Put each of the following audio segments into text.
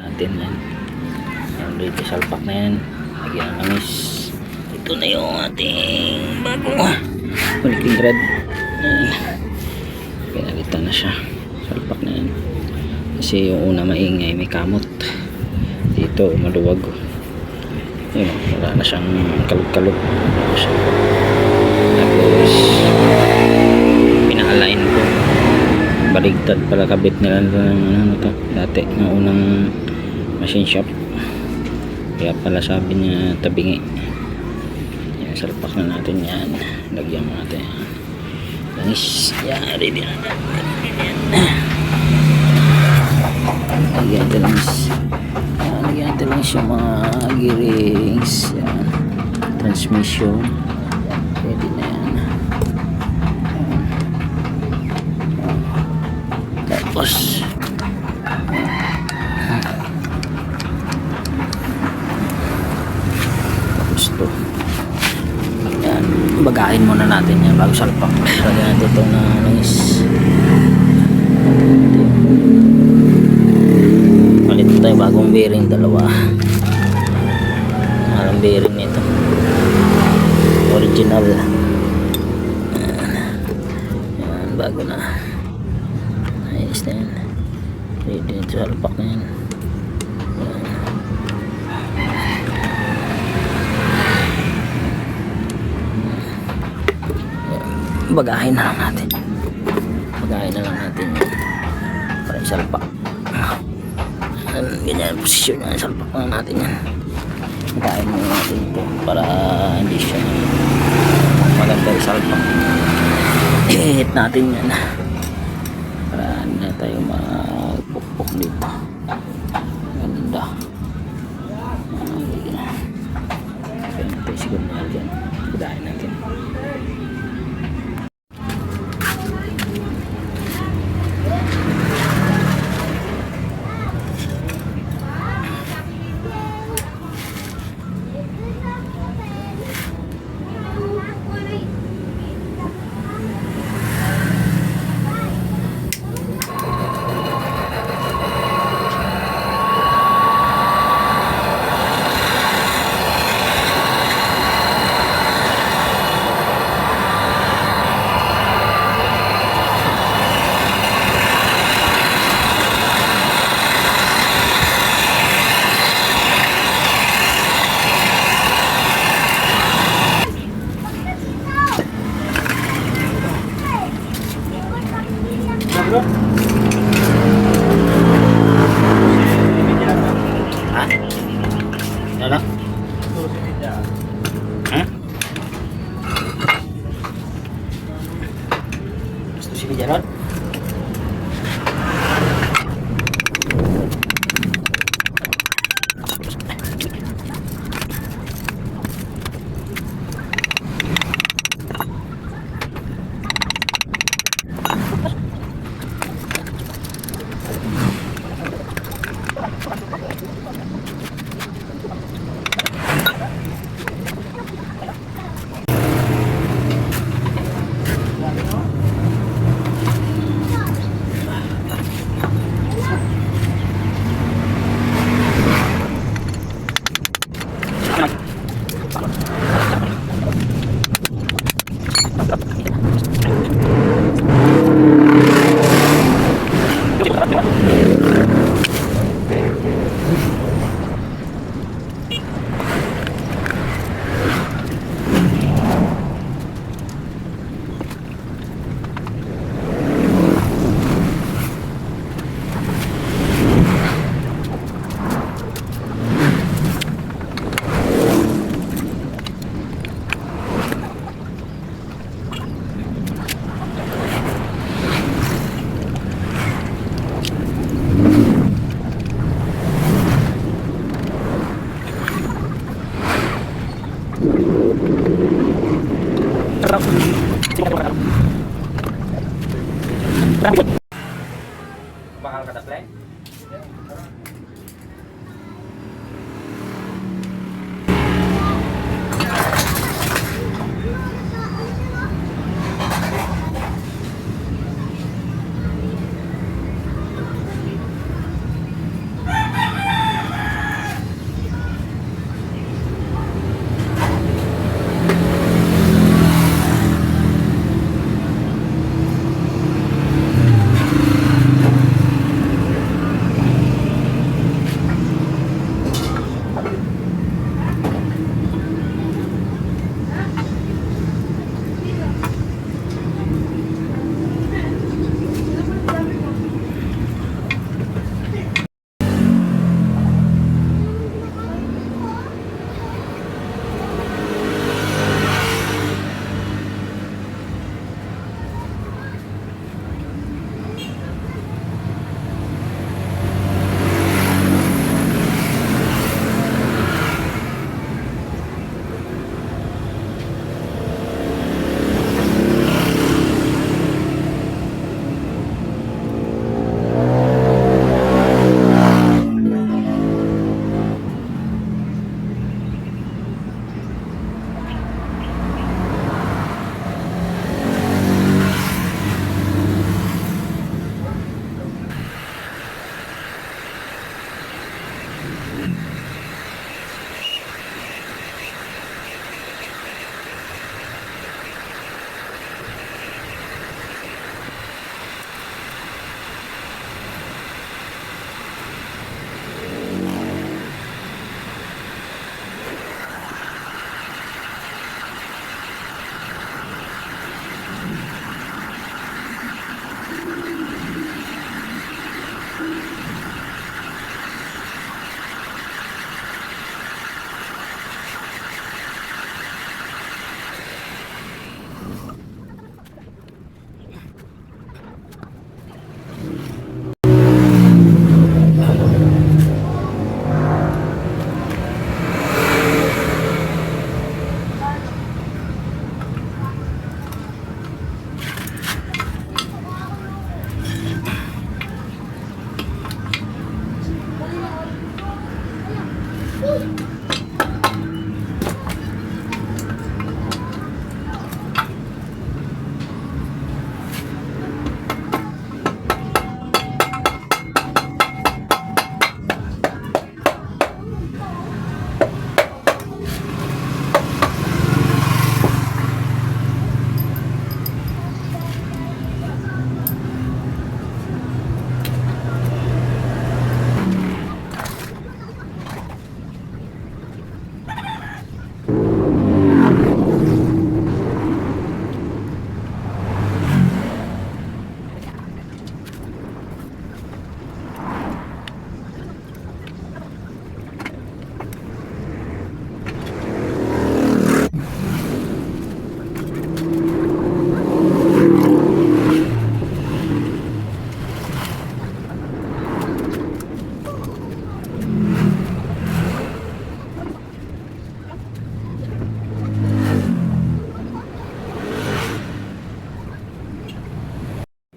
natin yan. Yan, dito salpak na yan. Lagyan ng langis. Ito na yung ating bagong paniking grad. Pinalitan na siya. Salpak na yan. Kasi yung una maingay, may kamot. Dito maluwag. Yun, wala na siyang kalog-kalog. Tapos pina-align ko. Baligtad pala kabit nila ng to dati ng unang machine shop, kaya pala sabi niya tabingi. Yan, salpak na natin yan. Lagyan mo natin langis. Yan, ready na natin. Lagyan natin langis. Lagyan natin langis yung mga gearings. Yan, transmission. Ready na yan. Tapos to, yan, bagahin muna natin yan bago salpak. Lagyan natin ito na langis. Palit tayo bagong bearing, dalawa. Malang bearing nito, original. Yan, bago na. Ayos na yan. Ready na ito, salpak na yan. Bagahin na lang natin. Bagahin na lang natin yan para isalpak. Ganyan ang posisyon yan. Salpak na lang natin yan. Bagahin na lang natin ito para hindi siya maganda isalpak. I-hit natin yan para hindi na tayo magpukpuk dito. Ganda. Kaya natin siguro na dyan. Bagahin natin.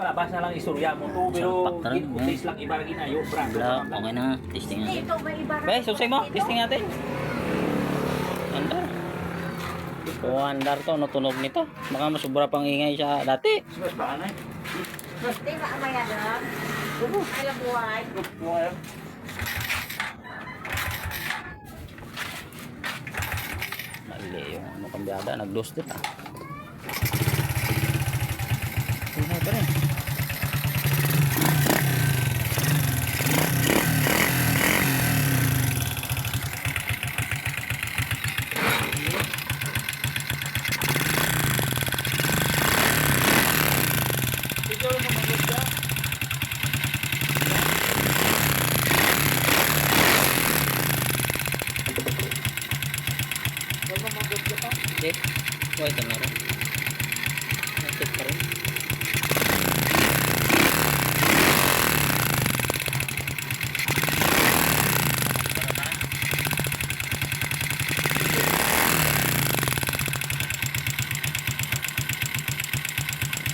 Palabas na lang istorya mo to, pero Salpak na rin, taste lang iba lagi na yung brand. Wala, okay na. Testing natin. Ito ba iba? Okay, susay mo. Testing natin. Andar. Andar to, natunog nito. Baka masubra pang ingay siya dati. Mas baka na Di ba amaya doon? Ay labuhay. Mali yung ano kambyada. Nag-lost din ah. Tingnan pa rin. Okay. Wait na rin. Nakit pa rin.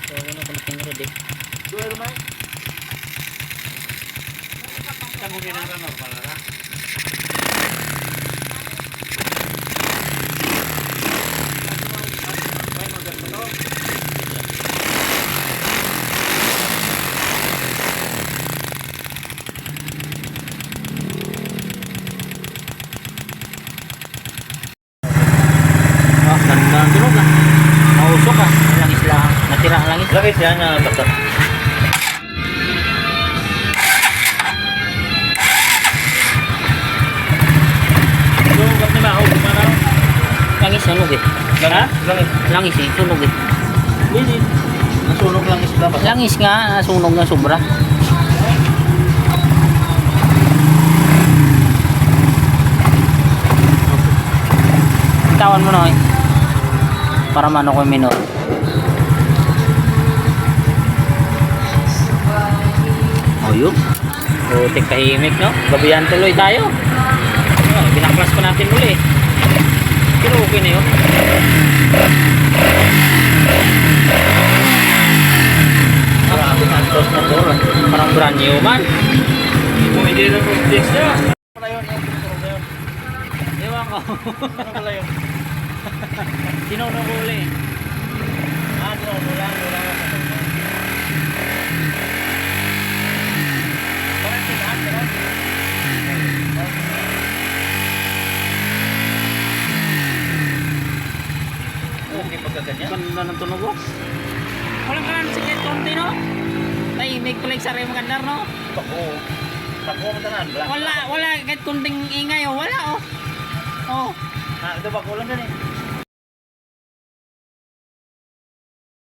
So, ako na kung tinurod eh. Duel man. Kamu ginara normal na. Ganda ang tunog ah. Mausok ah. Langis lang. Natira ang langis. Langis yan na basta. So, ba't ni Mao? Kumana? Langis sunog eh. Ha? Langis. Langis eh. Sunog eh. Hindi. Nasunog langis ba? Langis nga. Sunog na sobra. Tawan mo na eh. Para mano ko yung minor. O yun. Putik tahimik no. Gabihan tuloy tayo. Binaklas pa natin muli. Pero okay na yun. Santos na to. Parang brand new man. Hindi na po fix niya. Ewan ko. Ano pala yun? Sino nahuli? Ano? Wala. Parang sinahan, ganyan. Ganda ng tunog oh. Walang ka lang sige konti no? Tahimik pala yung sarili magandar no? Bako. Bako mo tanan. Wala kahit kunting ingay oh. Wala oh. Oh. Ito bako lang gan eh.